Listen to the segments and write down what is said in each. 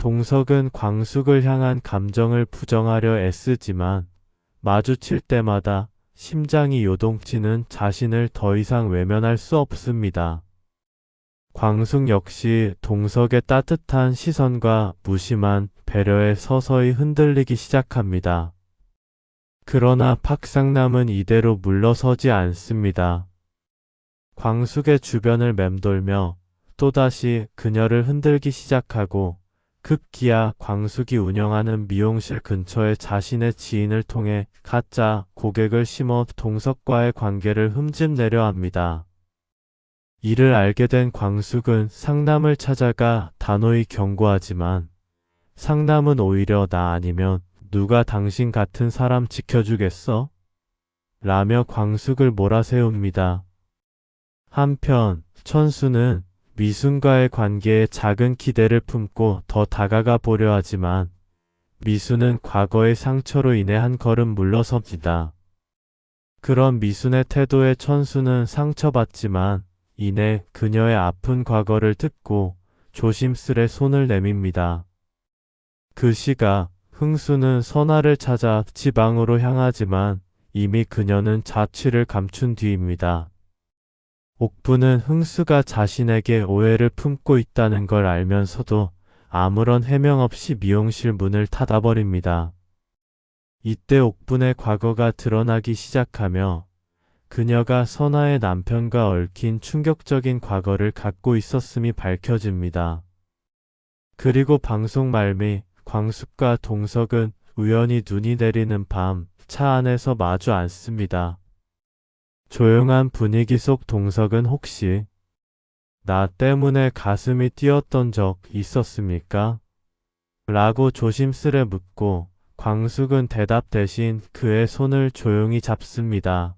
동석은 광숙을 향한 감정을 부정하려 애쓰지만 마주칠 때마다 심장이 요동치는 자신을 더 이상 외면할 수 없습니다. 광숙 역시 동석의 따뜻한 시선과 무심한 배려에 서서히 흔들리기 시작합니다. 그러나 박상남은 이대로 물러서지 않습니다. 광숙의 주변을 맴돌며 또다시 그녀를 흔들기 시작하고 급기야 광숙이 운영하는 미용실 근처에 자신의 지인을 통해 가짜 고객을 심어 동석과의 관계를 흠집내려 합니다. 이를 알게 된 광숙은 상남을 찾아가 단호히 경고하지만 상남은 오히려 나 아니면 누가 당신 같은 사람 지켜주겠어? 라며 광숙을 몰아세웁니다. 한편 천수는 미순과의 관계에 작은 기대를 품고 더 다가가 보려 하지만 미순은 과거의 상처로 인해 한 걸음 물러섭니다. 그런 미순의 태도에 천수는 상처받지만 이내 그녀의 아픈 과거를 듣고 조심스레 손을 내밉니다. 그 시각 흥수는 선아를 찾아 지방으로 향하지만 이미 그녀는 자취를 감춘 뒤입니다. 옥부는 흥수가 자신에게 오해를 품고 있다는 걸 알면서도 아무런 해명 없이 미용실 문을 닫아버립니다. 이때 옥분의 과거가 드러나기 시작하며 그녀가 선아의 남편과 얽힌 충격적인 과거를 갖고 있었음이 밝혀집니다. 그리고 방송 말미 광숙과 동석은 우연히 눈이 내리는 밤 차 안에서 마주 앉습니다. 조용한 분위기 속 동석은 혹시 나 때문에 가슴이 뛰었던 적 있었습니까? 라고 조심스레 묻고 광숙은 대답 대신 그의 손을 조용히 잡습니다.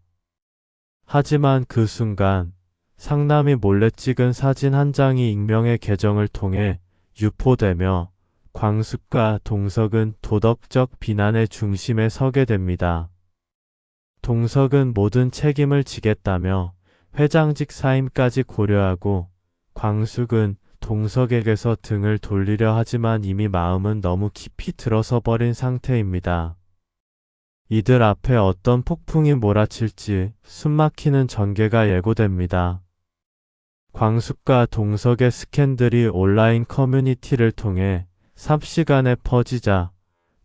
하지만 그 순간 상남이 몰래 찍은 사진 한 장이 익명의 계정을 통해 유포되며 광숙과 동석은 도덕적 비난의 중심에 서게 됩니다. 동석은 모든 책임을 지겠다며 회장직 사임까지 고려하고 광숙은 동석에게서 등을 돌리려 하지만 이미 마음은 너무 깊이 들어서 버린 상태입니다. 이들 앞에 어떤 폭풍이 몰아칠지 숨막히는 전개가 예고됩니다. 광숙과 동석의 스캔들이 온라인 커뮤니티를 통해 삽시간에 퍼지자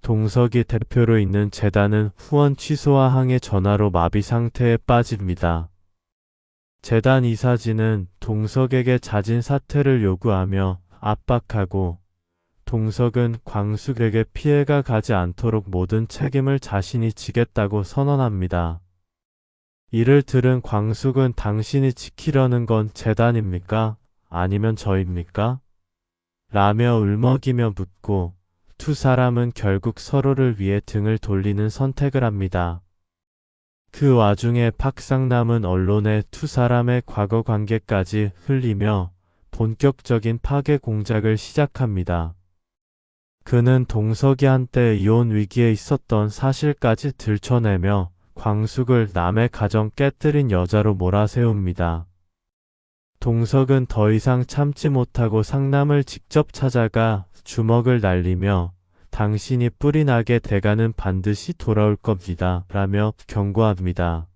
동석이 대표로 있는 재단은 후원 취소와 항해 전화로 마비 상태에 빠집니다. 재단 이사진은 동석에게 자진 사퇴를 요구하며 압박하고 동석은 광숙에게 피해가 가지 않도록 모든 책임을 자신이 지겠다고 선언합니다. 이를 들은 광숙은 당신이 지키려는 건 재단입니까? 아니면 저입니까? 라며 울먹이며 묻고 두 사람은 결국 서로를 위해 등을 돌리는 선택을 합니다. 그 와중에 박상남은 언론에 두 사람의 과거 관계까지 흘리며 본격적인 파괴 공작을 시작합니다. 그는 동석이 한때 이혼 위기에 있었던 사실까지 들춰내며 광숙을 남의 가정 깨뜨린 여자로 몰아세웁니다. 동석은 더 이상 참지 못하고 상남을 직접 찾아가 주먹을 날리며 당신이 뿔이 나게 대가는 반드시 돌아올 겁니다. 라며 경고합니다.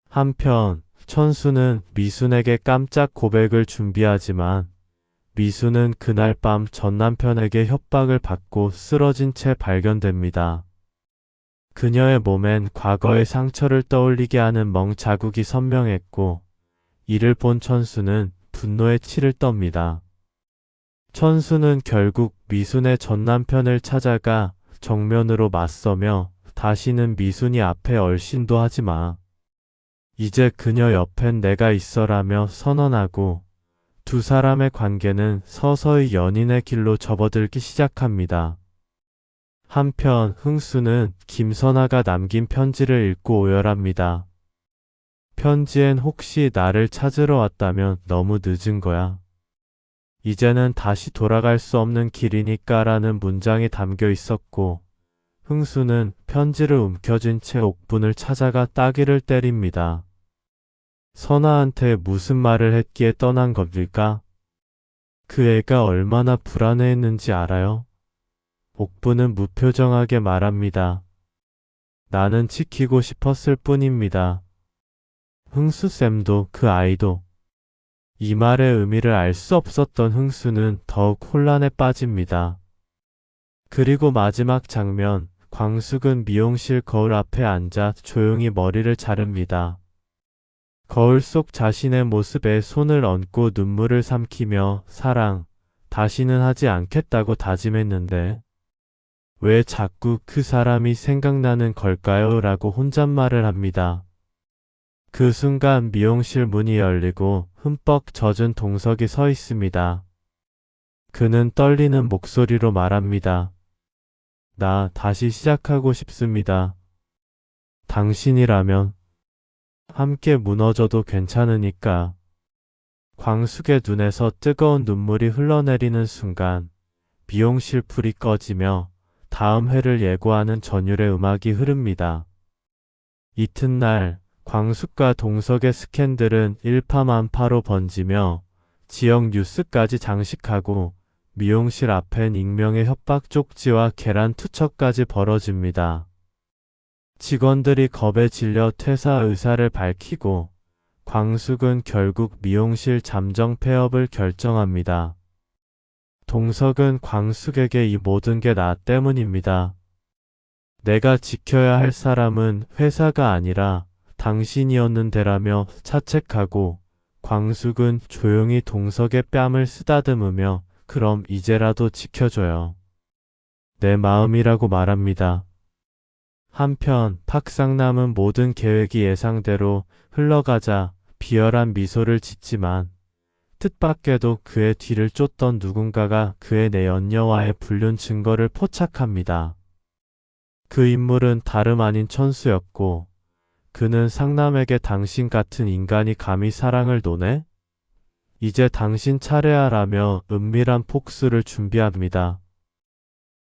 한편 천수는 미순에게 깜짝 고백을 준비하지만 미순은 그날 밤 전 남편에게 협박을 받고 쓰러진 채 발견됩니다. 그녀의 몸엔 과거의 상처를 떠올리게 하는 멍자국이 선명했고 이를 본 천수는 분노에 치를 떱니다. 천수는 결국 미순의 전 남편을 찾아가 정면으로 맞서며 다시는 미순이 앞에 얼씬도 하지 마. 이제 그녀 옆엔 내가 있어라며 선언하고 두 사람의 관계는 서서히 연인의 길로 접어들기 시작합니다. 한편 흥수는 김선아가 남긴 편지를 읽고 오열합니다. 편지엔 혹시 나를 찾으러 왔다면 너무 늦은 거야. 이제는 다시 돌아갈 수 없는 길이니까 라는 문장이 담겨 있었고 흥수는 편지를 움켜쥔 채 옥분을 찾아가 따귀를 때립니다. 선아한테 무슨 말을 했기에 떠난 겁니까? 그 애가 얼마나 불안해했는지 알아요? 옥부는 무표정하게 말합니다. 나는 지키고 싶었을 뿐입니다. 흥수쌤도 그 아이도. 이 말의 의미를 알 수 없었던 흥수는 더욱 혼란에 빠집니다. 그리고 마지막 장면, 광숙은 미용실 거울 앞에 앉아 조용히 머리를 자릅니다. 거울 속 자신의 모습에 손을 얹고 눈물을 삼키며 사랑, 다시는 하지 않겠다고 다짐했는데 왜 자꾸 그 사람이 생각나는 걸까요? 라고 혼잣말을 합니다. 그 순간 미용실 문이 열리고 흠뻑 젖은 동석이 서 있습니다. 그는 떨리는 목소리로 말합니다. 나 다시 시작하고 싶습니다. 당신이라면 함께 무너져도 괜찮으니까. 광숙의 눈에서 뜨거운 눈물이 흘러내리는 순간 미용실 불이 꺼지며 다음 회를 예고하는 전율의 음악이 흐릅니다. 이튿날 광숙과 동석의 스캔들은 일파만파로 번지며 지역 뉴스까지 장식하고 미용실 앞엔 익명의 협박 쪽지와 계란 투척까지 벌어집니다. 직원들이 겁에 질려 퇴사 의사를 밝히고 광숙은 결국 미용실 잠정 폐업을 결정합니다. 동석은 광숙에게 이 모든 게 나 때문입니다. 내가 지켜야 할 사람은 회사가 아니라 당신이었는데라며 자책하고 광숙은 조용히 동석의 뺨을 쓰다듬으며 그럼 이제라도 지켜줘요. 내 마음이라고 말합니다. 한편 팍상남은 모든 계획이 예상대로 흘러가자 비열한 미소를 짓지만 뜻밖에도 그의 뒤를 쫓던 누군가가 그의 내연녀와의 불륜 증거를 포착합니다. 그 인물은 다름 아닌 천수였고 그는 상남에게 당신 같은 인간이 감히 사랑을 논해? 이제 당신 차례야 라며 은밀한 폭수를 준비합니다.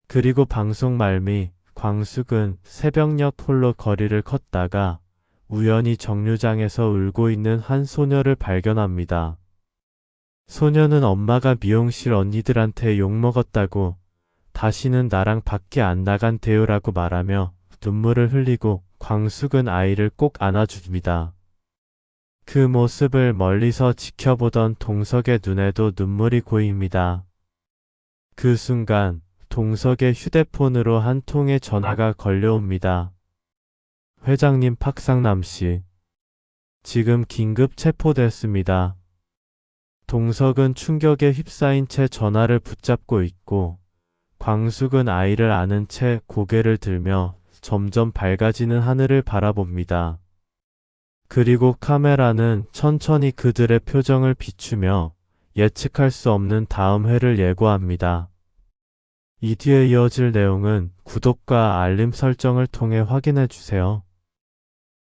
그리고 방송 말미 광숙은 새벽녘 홀로 거리를 걷다가 우연히 정류장에서 울고 있는 한 소녀를 발견합니다. 소녀는 엄마가 미용실 언니들한테 욕먹었다고 다시는 나랑 밖에 안 나간대요라고 말하며 눈물을 흘리고 광숙은 아이를 꼭 안아줍니다. 그 모습을 멀리서 지켜보던 동석의 눈에도 눈물이 고입니다. 그 순간 동석의 휴대폰으로 한 통의 전화가 걸려옵니다. 회장님 팍상남 씨. 지금 긴급 체포됐습니다. 동석은 충격에 휩싸인 채 전화를 붙잡고 있고 광숙은 아이를 안은 채 고개를 들며 점점 밝아지는 하늘을 바라봅니다. 그리고 카메라는 천천히 그들의 표정을 비추며 예측할 수 없는 다음 회를 예고합니다. 이 뒤에 이어질 내용은 구독과 알림 설정을 통해 확인해 주세요.